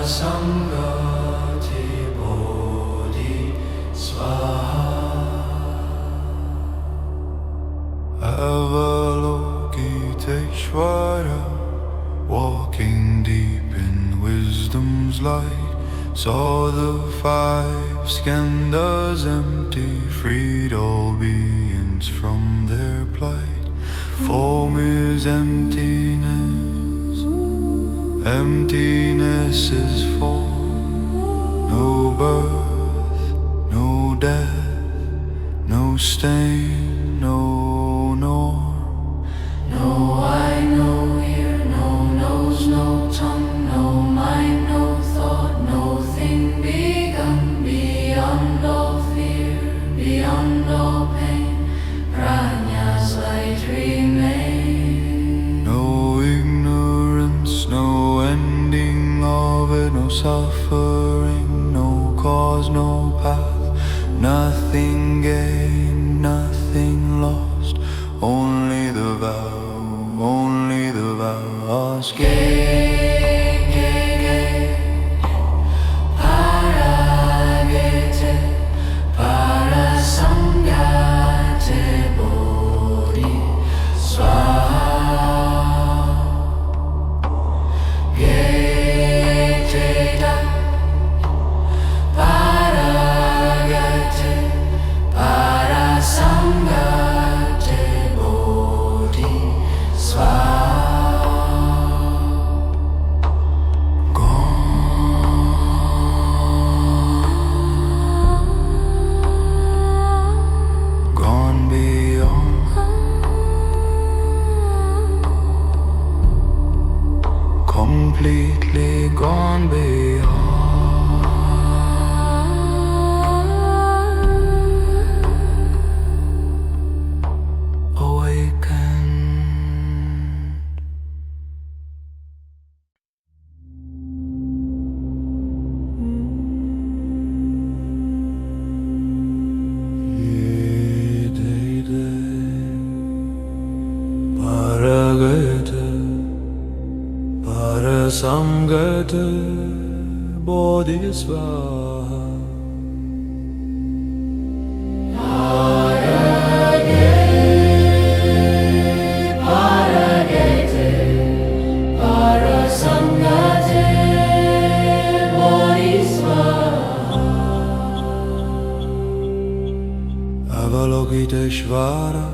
Sangati Bodhi Swaha. Avalokiteshvara, walking deep in wisdom's light, saw the five skandhas empty, freed all beings from their plight. Form is emptiness, emptiness is form. No birth, no death, no stain, no norm. No eye, no ear, no nose, no tongue, no mind, no thought, no thing begun, beyond all fear, beyond all pain, Pranya's light remain. No ignorance, no ending of it, no suffering, no cause, no path, nothing gained, nothing lost, only the vow, only the vows. Paragete, parasangate bodhi swaha. Gete paragate, parasangate bodhi swaha. Gone beyond, completely gone beyond. Awaken. Paragate, parasangate bodhi swaha. Paragate, parasangate bodhi swaha. Avalokiteshvara,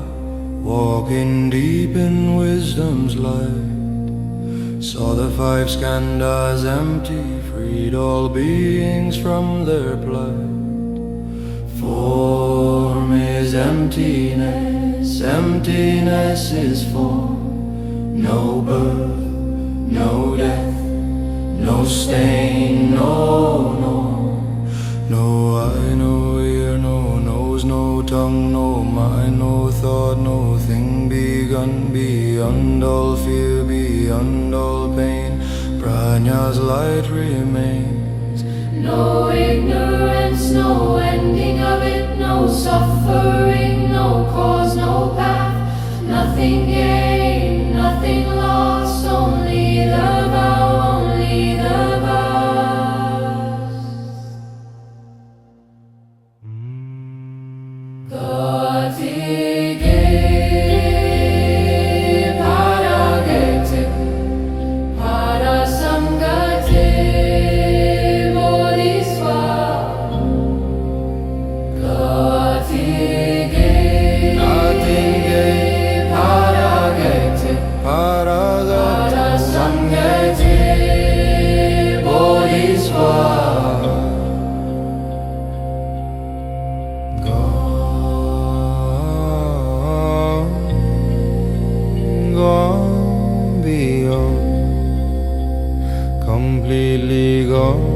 walking deep in wisdom's light, saw the five skandhas empty, freed all beings from their plight. Form is emptiness, emptiness is form. No birth, no death, no stain, no norm. No eye, no ear, no nose, no tongue, no mind, no thought, no thing begun, beyond all fear, beyond all pain, Pranya's light remains. No ignorance, no ending of it, no suffering, no cause, no path, nothing gained, nothing lost, only the vow, only the vows. Gatige, paragete, parasangate bodhi swaha. Gatige, paragete, parasangate bodhi swaha. Gone beyond, completely gone.